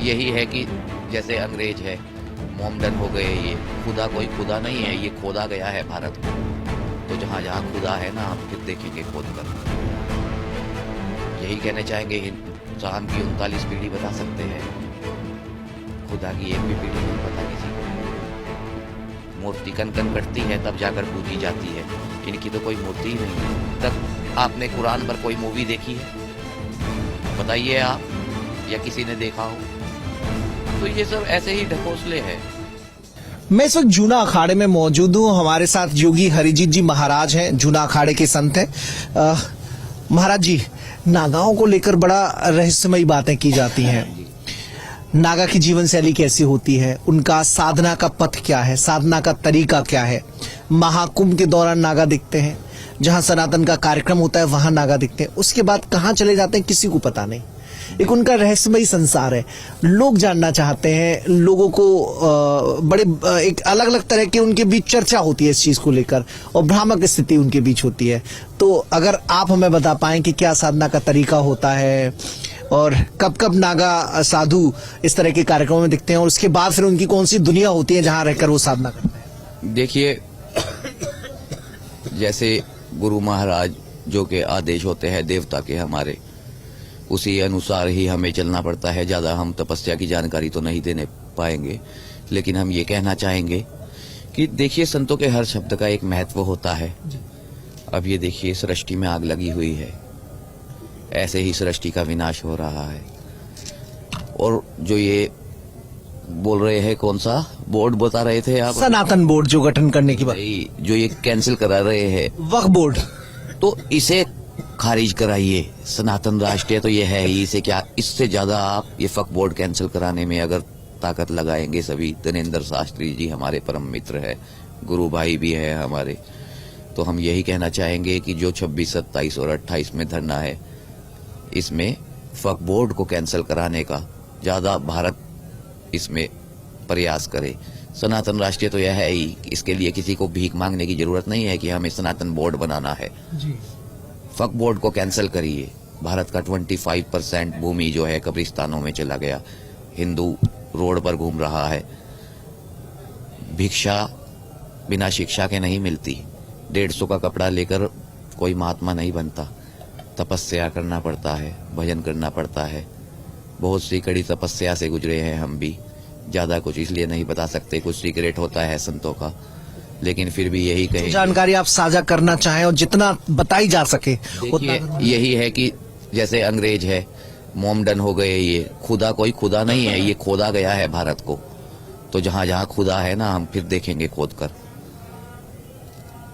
यही है कि जैसे अंग्रेज है, मोमडन हो गए, ये खुदा कोई खुदा नहीं है, ये खोदा गया है भारत को। तो जहाँ जहाँ खुदा है ना, हम फिर देखेंगे खोद कर। यही कहने चाहेंगे, इंसान की 39 पीढ़ी बता सकते हैं, खुदा की एक भी पीढ़ी नहीं पता किसी को। मूर्ति कन कन कटती है तब जाकर पूजी जाती है, इनकी तो कोई मूर्ति ही नहीं है। तब आपने कुरान पर कोई मूवी देखी है? बताइए आप, या किसी ने देखा हो? तो ये सब ऐसे ही ढकोसले हैं। मैं इस वक्त जूना अखाड़े में मौजूद हूँ। हमारे साथ योगी हरिजीत जी महाराज हैं, जूना अखाड़े के संत हैं। महाराज जी, नागाओं को लेकर बड़ा रहस्यमयी बातें की जाती हैं। नागा की जीवन शैली कैसी होती है, उनका साधना का पथ क्या है, साधना का तरीका क्या है। महाकुंभ के दौरान नागा दिखते हैं, जहां सनातन का कार्यक्रम होता है वहां नागा दिखते हैं, उसके बाद कहां चले जाते हैं किसी को पता नहीं। एक उनका रहस्यमयी संसार है। लोग जानना चाहते हैं, लोगों को बड़े एक अलग अलग तरह के उनके बीच चर्चा होती है इस चीज को लेकर, और भ्रामक स्थिति उनके बीच होती है। तो अगर आप हमें बता पाएं कि क्या साधना का तरीका होता है, और कब कब नागा साधु इस तरह के कार्यक्रमों में दिखते हैं, और उसके बाद फिर उनकी कौन सी दुनिया होती है जहां रहकर वो साधना करते हैं। देखिए, जैसे गुरु महाराज जो के आदेश होते हैं देवता के हमारे, उसी अनुसार ही हमें चलना पड़ता है। ज्यादा हम तपस्या की जानकारी तो नहीं देने पाएंगे, लेकिन हम ये कहना चाहेंगे कि देखिए, संतों के हर शब्द का एक महत्व होता है। अब ये देखिए, सृष्टि में आग लगी हुई है, ऐसे ही सृष्टि का विनाश हो रहा है। और जो ये बोल रहे हैं, कौन सा बोर्ड बता रहे थे आप? सनातन बोर्ड जो गठन करने की बात, जो ये कैंसिल करा रहे हैं वक्फ बोर्ड, तो इसे खारिज कराइए। सनातन राष्ट्रीय तो ये है ही, इसे क्या, इससे ज्यादा आप ये वक्फ बोर्ड कैंसिल कराने में अगर ताकत लगाएंगे सभी। धनेंद्र शास्त्री जी हमारे परम मित्र है, गुरु भाई भी है हमारे। तो हम यही कहना चाहेंगे कि जो 26, 27 और 28 में धरना है, इसमें वक्फ बोर्ड को कैंसिल कराने का ज्यादा भारत इसमें प्रयास करे। सनातन राष्ट्रीय तो यह है ही, इसके लिए किसी को भीख मांगने की जरूरत नहीं है कि हमें सनातन बोर्ड बनाना है। वक्फ बोर्ड को कैंसिल करिए। भारत का 25% भूमि जो है कब्रिस्तानों में चला गया। हिंदू रोड पर घूम रहा है। भिक्षा बिना शिक्षा के नहीं मिलती। 150 का कपड़ा लेकर कोई महात्मा नहीं बनता। तपस्या करना पड़ता है, भजन करना पड़ता है। बहुत सी कड़ी तपस्या से गुजरे हैं हम भी। ज्यादा कुछ इसलिए नहीं बता सकते, कुछ सीक्रेट होता है संतों का, लेकिन फिर भी यही कहें, जानकारी आप साझा करना चाहें और जितना बताई जा सके। देखिए, यही है कि जैसे अंग्रेज है, मोमडन हो गए, ये खुदा कोई खुदा नहीं है, ये खोदा गया है भारत को। तो जहां जहां खुदा है ना, हम फिर देखेंगे खोद कर।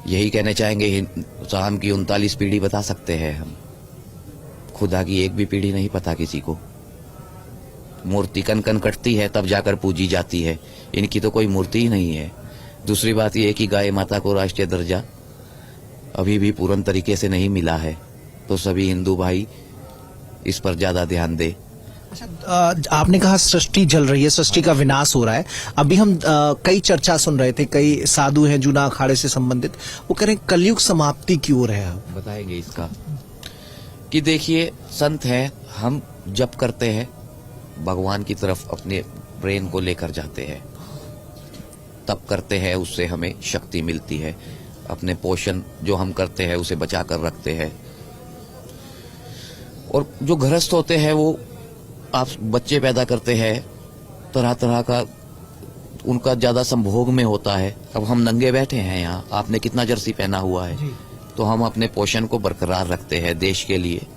यही कहने चाहेंगे, इंसान की 39 पीढ़ी बता सकते हैं हम, खुदा की एक भी पीढ़ी नहीं पता किसी को। मूर्ति कन कन कटती है तब जाकर पूजी जाती है, इनकी तो कोई मूर्ति ही नहीं है। दूसरी बात यह है कि गाय माता को राष्ट्रीय दर्जा अभी भी पूर्ण तरीके से नहीं मिला है, तो सभी हिंदू भाई इस पर ज्यादा ध्यान दे। अच्छा, आपने कहा सृष्टि जल रही है, सृष्टि का विनाश हो रहा है। अभी हम कई चर्चा सुन रहे थे, कई साधु हैं जूना अखाड़े से संबंधित, वो कह रहे हैं कलयुग समाप्ति की ओर है। बताएंगे इसका कि देखिए, संत है, हम जप करते हैं, भगवान की तरफ अपने ब्रेन को लेकर जाते हैं, तप करते हैं, उससे हमें शक्ति मिलती है। अपने पोषण जो हम करते हैं उसे बचा कर रखते हैं। और जो गृहस्थ होते हैं, वो आप बच्चे पैदा करते हैं, तरह तरह का उनका ज्यादा संभोग में होता है। अब हम नंगे बैठे हैं यहाँ, आपने कितना जर्सी पहना हुआ है, तो हम अपने पोषण को बरकरार रखते हैं देश के लिए।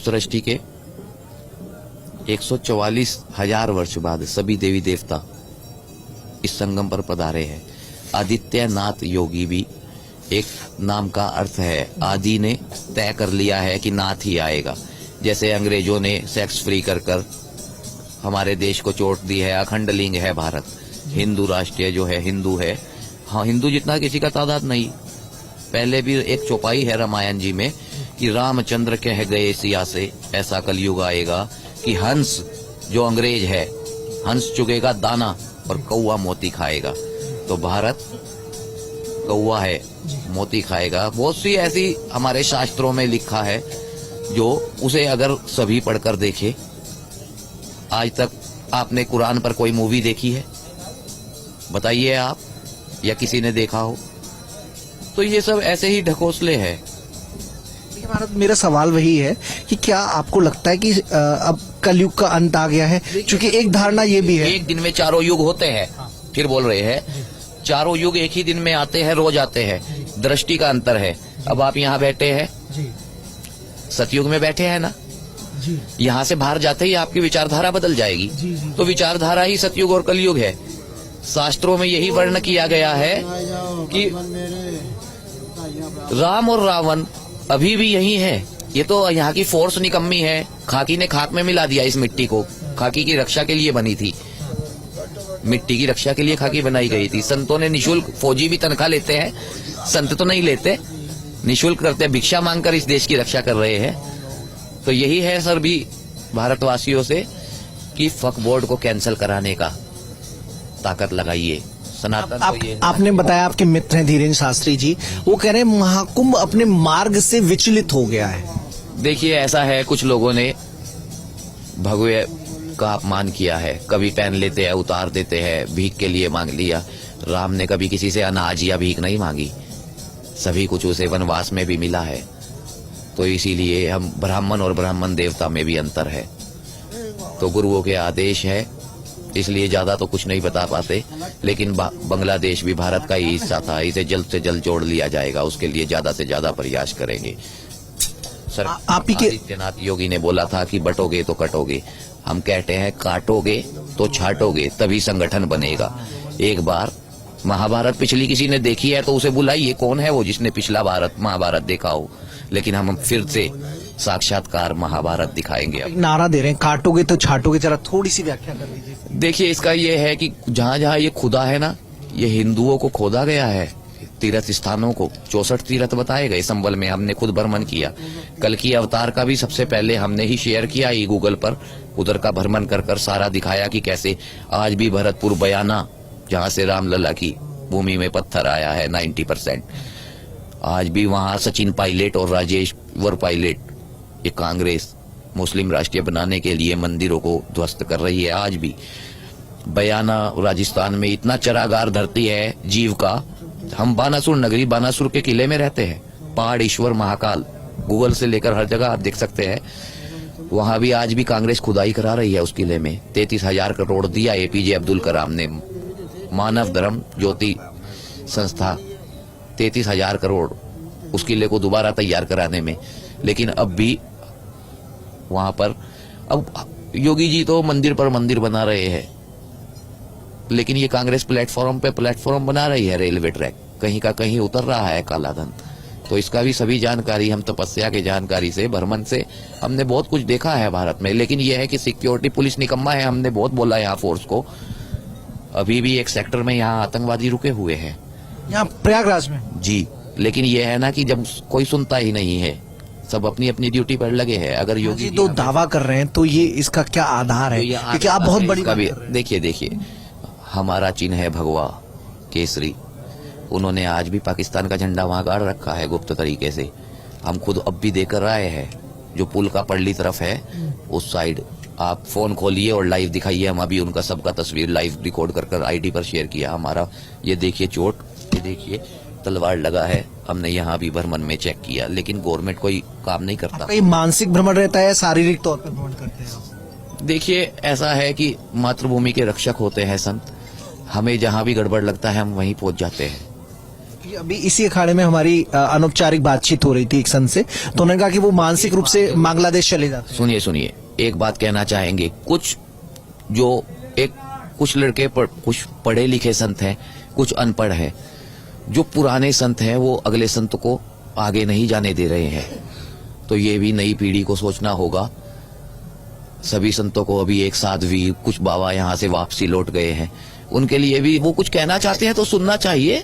सृष्टि के 144,000 वर्ष बाद सभी देवी देवता इस संगम पर पधारे हैं। आदित्यनाथ योगी भी एक नाम का अर्थ है। आदि ने तय कर लिया है कि नाथ ही आएगा। जैसे अंग्रेजों ने सेक्स फ्री कर कर हमारे देश को चोट दी है, अखंड लिंग है भारत, हिंदू राष्ट्रीय जो है, हिंदू है। हाँ, हिंदू जितना किसी का तादाद नहीं। पहले भी एक चौपाई है रामायण जी में कि रामचंद्र कह गए सिया से, ऐसा कलयुग आएगा कि हंस जो अंग्रेज है, हंस चुगेगा दाना और कौवा मोती खाएगा। तो भारत कौवा है, मोती खाएगा। बहुत सी ऐसी हमारे शास्त्रों में लिखा है, जो उसे अगर सभी पढ़कर देखे आज तक आपने कुरान पर कोई मूवी देखी है? बताइए आप, या किसी ने देखा हो? तो ये सब ऐसे ही ढकोसले हैं। देखिए महाराज, मेरा सवाल वही है कि क्या आपको लगता है कि अब कलयुग का अंत आ गया है? क्योंकि एक धारणा ये भी है, एक दिन में चारों युग होते हैं। फिर बोल रहे हैं चारों युग एक ही दिन में आते हैं, रोज आते हैं। दृष्टि का अंतर है। अब आप यहाँ बैठे हैं, सतयुग में बैठे हैं ना, यहाँ से बाहर जाते ही आपकी विचारधारा बदल जाएगी। तो विचारधारा ही सतयुग और कलयुग है। शास्त्रों में यही वर्ण किया गया है कि राम और रावण अभी भी यही है। ये तो यहाँ की फोर्स निकम्मी है। खाकी ने खाक में मिला दिया इस मिट्टी को। खाकी की रक्षा के लिए बनी थी, मिट्टी की रक्षा के लिए खाकी बनाई गई थी। संतों ने निशुल्क, फौजी भी तनख्वाह लेते हैं, संत तो नहीं लेते, निशुल्क करते हैं, भिक्षा मांगकर इस देश की रक्षा कर रहे हैं। तो यही है सर भी भारतवासियों से कि फक बोर्ड को कैंसिल कराने का ताकत लगाइए। सनातन तो ये आपने बताया आपके मित्र हैं धीरेन्द्र शास्त्री जी, वो कह रहे हैं महाकुंभ अपने मार्ग से विचलित हो गया है। देखिए, ऐसा है, कुछ लोगों ने भगवे का अपमान किया है। कभी पहन लेते हैं, उतार देते हैं, भीख के लिए मांग लिया। राम ने कभी किसी से अनाज या भीख नहीं मांगी, सभी कुछ उसे वनवास में भी मिला है। तो इसीलिए हम ब्राह्मण और ब्राह्मण देवता में भी अंतर है। तो गुरुओं के आदेश है, इसलिए ज्यादा तो कुछ नहीं बता पाते। लेकिन बांग्लादेश भी भारत का ही हिस्सा था, इसे जल्द से जल्द जोड़ लिया जाएगा। उसके लिए ज्यादा से ज्यादा प्रयास करेंगे। सर, आप ही के आदित्यनाथ योगी ने बोला था कि बटोगे तो कटोगे। हम कहते हैं काटोगे तो छाटोगे, तभी संगठन बनेगा। एक बार महाभारत पिछली किसी ने देखी है तो उसे बुलाइए, कौन है वो जिसने पिछला महाभारत देखा हो। लेकिन हम फिर से साक्षात्कार महाभारत दिखाएंगे। अब नारा दे रहे हैं काटोगे तो छाटोगे, जरा थोड़ी सी व्याख्या कर दीजिए। देखिए, इसका ये है कि जहाँ जहाँ ये खुदा है ना, ये हिंदुओं को खोदा गया है। तीर्थ स्थानों को 64 तीर्थ बताए गए। संबल में हमने खुद भ्रमण किया। कल की अवतार का भी सबसे पहले हमने ही शेयर किया ही गूगल पर। उधर का भ्रमण कर कर सारा दिखाया कि कैसे आज भी भरतपुर बयाना, जहाँ से रामलला की भूमि में पत्थर आया है 90%, आज भी वहाँ सचिन पायलट और राजेश वर पायलट, ये कांग्रेस मुस्लिम राष्ट्रीय बनाने के लिए मंदिरों को ध्वस्त कर रही है। आज भी बयाना राजस्थान में इतना चरागार धरती है जीव का। हम बानासुर नगरी, बानासुर के किले में रहते हैं। पहाड़ ईश्वर महाकाल, गूगल से लेकर हर जगह आप देख सकते हैं। वहां भी आज भी कांग्रेस खुदाई करा रही है उस किले में। 33,000 करोड़ दिया एपीजे अब्दुल कलाम ने, मानव धर्म ज्योति संस्था, 33,000 करोड़ उस किले को दोबारा तैयार कराने में। लेकिन अब भी वहां पर, अब योगी जी तो मंदिर पर मंदिर बना रहे हैं, लेकिन ये कांग्रेस प्लेटफॉर्म पे प्लेटफॉर्म बना रही है। रेलवे ट्रैक कहीं का कहीं उतर रहा है काला धन। तो इसका भी सभी जानकारी हम तपस्या के जानकारी से, भ्रमण से हमने बहुत कुछ देखा है भारत में। लेकिन यह है कि सिक्योरिटी पुलिस निकम्मा है। हमने बहुत बोला यहाँ फोर्स को। अभी भी एक सेक्टर में यहाँ आतंकवादी रुके हुए हैं, यहाँ प्रयागराज में जी। लेकिन यह है ना कि जब कोई सुनता ही नहीं है, सब अपनी अपनी ड्यूटी पर लगे हैं। अगर योगी जी तो दावा कर रहे हैं तो ये इसका क्या आधार है? क्योंकि आप बहुत बड़ी बात कर रहे हैं। देखिए, हमारा चिन्ह है भगवा केसरी। उन्होंने आज भी पाकिस्तान का झंडा वहां गाड़ रखा है गुप्त तरीके से। हम खुद अब भी देकर आए हैं। जो पुल का पड़ली तरफ है उस साइड, आप फोन खोलिए और लाइव दिखाइए। हम अभी उनका सबका तस्वीर लाइव रिकॉर्ड कर आईडी पर शेयर किया हमारा। ये देखिए चोट, ये देखिए तलवार लगा है। हमने यहाँ भी भ्रमण में चेक किया, लेकिन गवर्नमेंट कोई काम नहीं करता। कहीं मानसिक भ्रमण रहता है, शारीरिक तौर पर भ्रमण करते हैं? देखिए, ऐसा है कि मातृभूमि के रक्षक होते हैं संत। हमें जहाँ भी गड़बड़ लगता है हम वहीं पहुंच जाते हैं। अभी इसी अखाड़े में हमारी अनौपचारिक बातचीत हो रही थी एक संत से, तो उन्होंने कहा कि वो मानसिक रूप से बांग्लादेश चले जाते हैं। सुनिए, एक बात कहना चाहेंगे। कुछ लड़के कुछ पढ़े लिखे संत हैं, कुछ अनपढ़ हैं। जो पुराने संत हैं वो अगले संत को आगे नहीं जाने दे रहे हैं। तो ये भी नई पीढ़ी को सोचना होगा। सभी संतों को अभी एक साथ भी कुछ बाबा यहाँ से वापसी लौट गए हैं, उनके लिए भी वो कुछ कहना चाहते हैं तो सुनना चाहिए।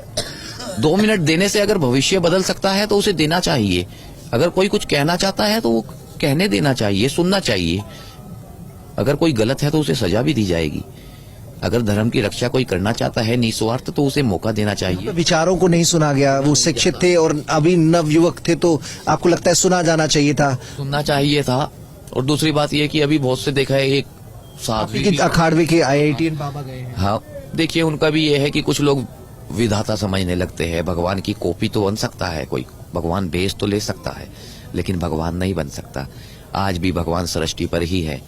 2 मिनट देने से अगर भविष्य बदल सकता है तो उसे देना चाहिए। अगर कोई कुछ कहना चाहता है तो वो कहने देना चाहिए, सुनना चाहिए। अगर कोई गलत है तो उसे सजा भी दी जाएगी। अगर धर्म की रक्षा कोई करना चाहता है निस्वार्थ, तो उसे मौका देना चाहिए। विचारों को नहीं सुना गया, वो शिक्षित थे और अभी नव युवक थे, तो आपको लगता है सुना जाना चाहिए था? सुनना चाहिए था। और दूसरी बात यह कि अभी बहुत से देखा है, एक साध्वी कि भी- अखाड़वे के IITN बाबा गए हैं। हाँ, देखिए उनका भी ये है कि कुछ लोग विधाता समझने लगते हैं। भगवान की कॉपी तो बन सकता है कोई, भगवान बेस तो ले सकता है, लेकिन भगवान नहीं बन सकता। आज भी भगवान सृष्टि पर ही है।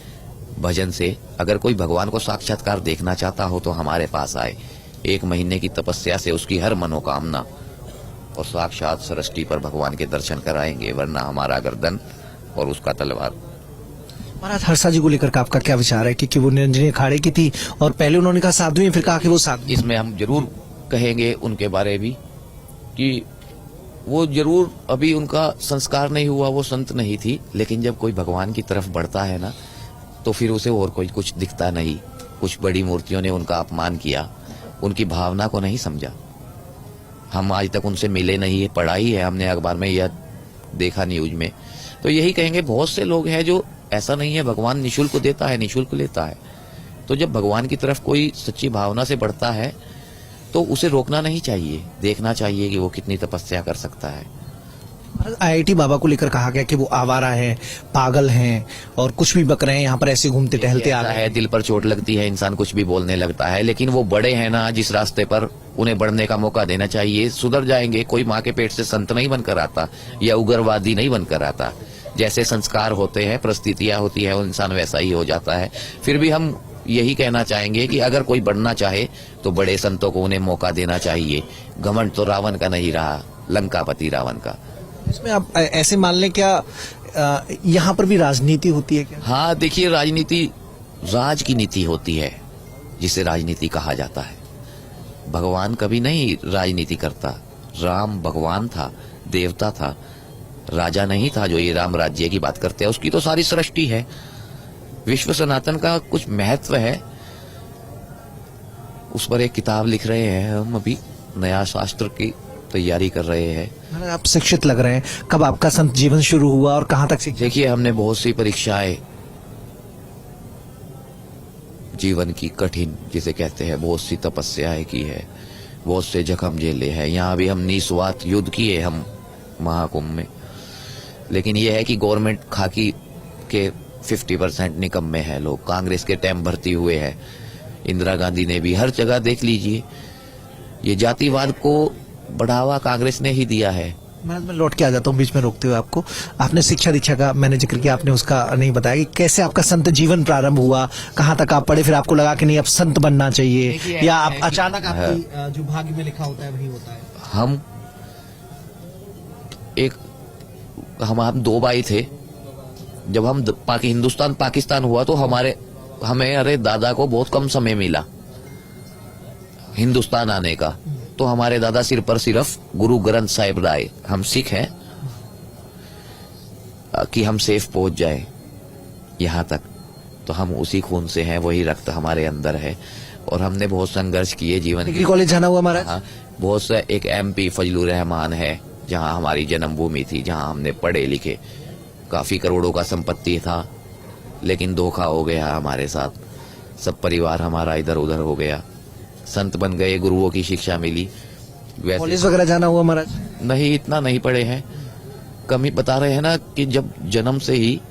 भजन से अगर कोई भगवान को साक्षात्कार देखना चाहता हो तो हमारे पास आए। 1 महीने की तपस्या से उसकी हर मनोकामना और साक्षात सृष्टि पर भगवान के दर्शन कराएंगे, वरना हमारा गर्दन और उसका तलवार। महाराज हर्षा जी को लेकर का आपका क्या विचार है? क्योंकि वो निरंजनी अखाड़े की थी और पहले उन्होंने कहा साध्वी हैं, फिर कहा कि वो साध्वी। इसमें हम जरूर कहेंगे उनके बारे भी कि वो जरूर अभी उनका संस्कार नहीं हुआ, वो संत नहीं थी, लेकिन जब कोई भगवान की तरफ बढ़ता है ना तो फिर उसे और कोई कुछ दिखता नहीं। कुछ बड़ी मूर्तियों ने उनका अपमान किया, उनकी भावना को नहीं समझा। हम आज तक उनसे मिले नहीं है, पढ़ा ही है हमने अखबार में या देखा न्यूज में। तो यही कहेंगे बहुत से लोग हैं जो, ऐसा नहीं है भगवान निशुल्क देता है निशुल्क लेता है। तो जब भगवान की तरफ कोई सच्ची भावना से बढ़ता है तो उसे रोकना नहीं चाहिए, देखना चाहिए कि वो कितनी तपस्या कर सकता है। IIT बाबा को लेकर कहा गया कि वो आवारा हैं, पागल हैं और कुछ भी बक रहे हैं, यहाँ पर ऐसे घूमते टहलते आ ऐसा रहे है, हैं। दिल पर चोट लगती है, इंसान कुछ भी बोलने लगता है, लेकिन वो बड़े हैं ना जिस रास्ते पर, उन्हें बढ़ने का मौका देना चाहिए। सुधर जाएंगे। कोई माँ के पेट से संत नहीं बनकर आता या उग्रवादी नहीं बनकर आता। जैसे संस्कार होते हैं, परिस्थितियां होती है, वो इंसान वैसा ही हो जाता है। फिर भी हम यही कहना चाहेंगे कि अगर कोई बढ़ना चाहे तो बड़े संतों को उन्हें मौका देना चाहिए। घमंड तो रावण का नहीं रहा, लंकापति रावण का। इसमें आप ऐसे मान लें क्या यहाँ पर भी राजनीति होती है क्या? हाँ, देखिए राजनीति राज की नीति होती है जिसे राजनीति कहा जाता है। भगवान कभी नहीं राजनीति करता। राम भगवान था, देवता था, राजा नहीं था। जो ये राम राज्य की बात करते हैं उसकी तो सारी सृष्टि है। विश्व सनातन का कुछ महत्व है, उस पर एक किताब लिख रहे हैं हम, अभी नया शास्त्र की तैयारी कर रहे हैं। महाराज आप शिक्षित लग रहे हैं, कब आपका संत जीवन शुरू हुआ और कहाँ तक शिक्षित? देखिए हमने बहुत सी परीक्षाएं जीवन की कठिन जिसे कहते हैं, बहुत सी तपस्याएं की है, बहुत से जख्म झेले हैं। यहाँ भी हम निस्वार्थ युद्ध किए हम महाकुंभ में। लेकिन यह है कि गवर्नमेंट खाकी के 50% निकम्मे हैं लोग। कांग्रेस के टाइम भर्ती हुए हैं, इंदिरा गांधी ने भी, हर जगह देख लीजिए। ये जातिवाद को बढ़ावा कांग्रेस ने ही दिया है। महाराज मैं लौट के आ जाता हूँ बीच में रोकते हुए आपको। आपने शिक्षा दीक्षा का मैंने जिक्र किया, आपने उसका नहीं बताया कि कैसे आपका संत जीवन प्रारंभ हुआ, कहाँ तक आप पढ़े, फिर आपको लगा कि नहीं अब संत बनना चाहिए, देखिए, या आप ऐसा है कि- अचानक आपकी जो भाग्य में लिखा होता है वही होता है? हम 2 भाई थे। जब हम हिंदुस्तान पाकिस्तान हुआ तो हमें अरे दादा को बहुत कम समय मिला हिंदुस्तान आने का। तो हमारे दादा सिर पर सिर्फ गुरु ग्रंथ साहिब लाए। हम सिख हैं कि हम सेफ पहुंच जाए यहाँ तक, तो हम उसी खून से हैं, वही रक्त हमारे अंदर है। और हमने बहुत संघर्ष किए जीवन डिग्री कॉलेज जाना हुआ महाराज? हाँ, बहुत सा। एक MP फजलुर रहमान है जहाँ हमारी जन्मभूमि थी, जहाँ हमने पढ़े लिखे। काफी करोड़ों का संपत्ति था, लेकिन धोखा हो गया हमारे साथ। सब परिवार हमारा इधर उधर हो गया। संत बन गए, गुरुओं की शिक्षा मिली। कॉलेज वैसे वगैरह जाना हुआ महाराज? नहीं, इतना नहीं पढ़े हैं। कमी बता रहे हैं ना कि जब जन्म से ही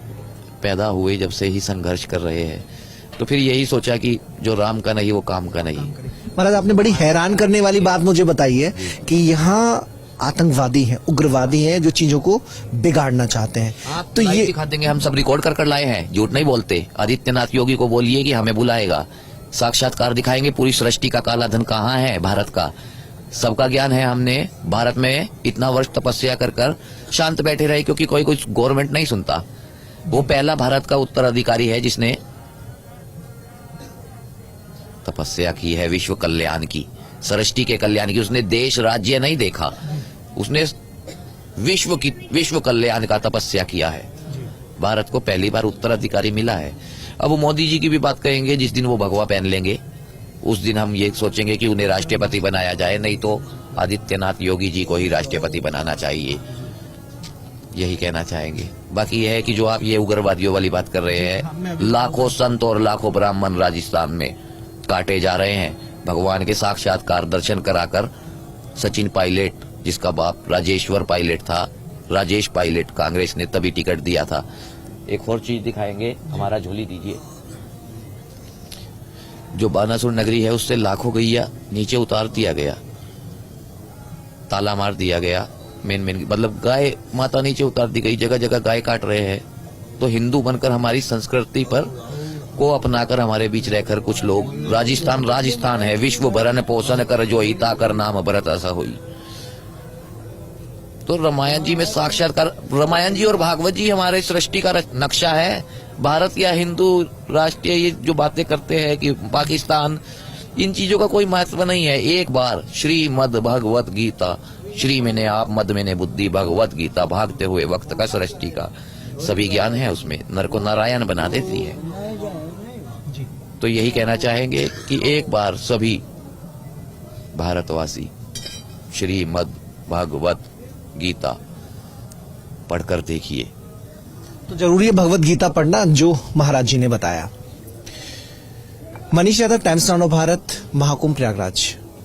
पैदा हुए, जब से ही संघर्ष कर रहे हैं, तो फिर यही सोचा कि जो राम का नहीं वो काम का नहीं। महाराज आपने बड़ी हैरान करने वाली बात मुझे बताई है कि यहाँ आतंकवादी हैं, उग्रवादी हैं जो चीजों को बिगाड़ना चाहते हैं। तो ये दिखा देंगे, हम सब रिकॉर्ड कर लाए हैं, झूठ नहीं बोलते। आदित्यनाथ योगी को बोलिए कि हमें बुलाएगा, साक्षात्कार दिखाएंगे पूरी सृष्टि का काला धन कहाँ है, भारत का सबका ज्ञान है। हमने भारत में इतना वर्ष तपस्या कर शांत बैठे रहे, क्योंकि कोई कुछ गवर्नमेंट नहीं सुनता। वो पहला भारत का उत्तराधिकारी है जिसने तपस्या की है विश्व कल्याण की, सृष्टि के कल्याण की। उसने देश राज्य नहीं देखा, उसने विश्व कल्याण का तपस्या किया है। भारत को पहली बार उत्तराधिकारी मिला है। अब वो मोदी जी की भी बात कहेंगे, जिस दिन वो भगवा पहन लेंगे उस दिन हम ये सोचेंगे कि उन्हें राष्ट्रपति बनाया जाए, नहीं तो आदित्यनाथ योगी जी को ही राष्ट्रपति बनाना चाहिए। यही कहना चाहेंगे। बाकी यह है कि जो आप ये उग्रवादियों वाली बात कर रहे हैं, लाखों संत और लाखों ब्राह्मण राजस्थान में काटे जा रहे हैं भगवान के साक्षात्कार दर्शन कराकर। सचिन पायलट, जिसका बाप राजेश्वर पायलट था, राजेश पायलट, कांग्रेस ने तभी टिकट दिया था। एक और चीज दिखाएंगे, हमारा झोली दीजिए। जो बानासुर नगरी है उससे लाखों गैया नीचे उतार दिया गया, ताला मार दिया गया। मेन मतलब गाय माता नीचे उतार दी गई, जगह जगह गाय काट रहे हैं। तो हिंदू बनकर हमारी संस्कृति पर को अपनाकर हमारे बीच रहकर कुछ लोग राजस्थान है, विश्व भरन पोषण कर जो हिता कर नाम भरत ऐसा हुई। तो रामायण जी में साक्षात्कार, रामायण जी और भागवत जी हमारे सृष्टि का नक्शा है। भारत या हिंदू राष्ट्रीय ये जो बातें करते हैं कि पाकिस्तान, इन चीजों का कोई महत्व नहीं है। एक बार श्रीमद् भगवत गीता, श्री मैंने आप, मद मैंने बुद्धि, भगवत गीता भागते हुए वक्त का सृष्टि का सभी ज्ञान है उसमें, नर को नारायण बना देती है। तो यही कहना चाहेंगे कि एक बार सभी भारतवासी श्रीमद् भगवत गीता पढ़कर देखिए। तो जरूरी है भगवत गीता पढ़ना, जो महाराज जी ने बताया। Manish Yadav, times now Bharat, Mahakumbh Prayagraj.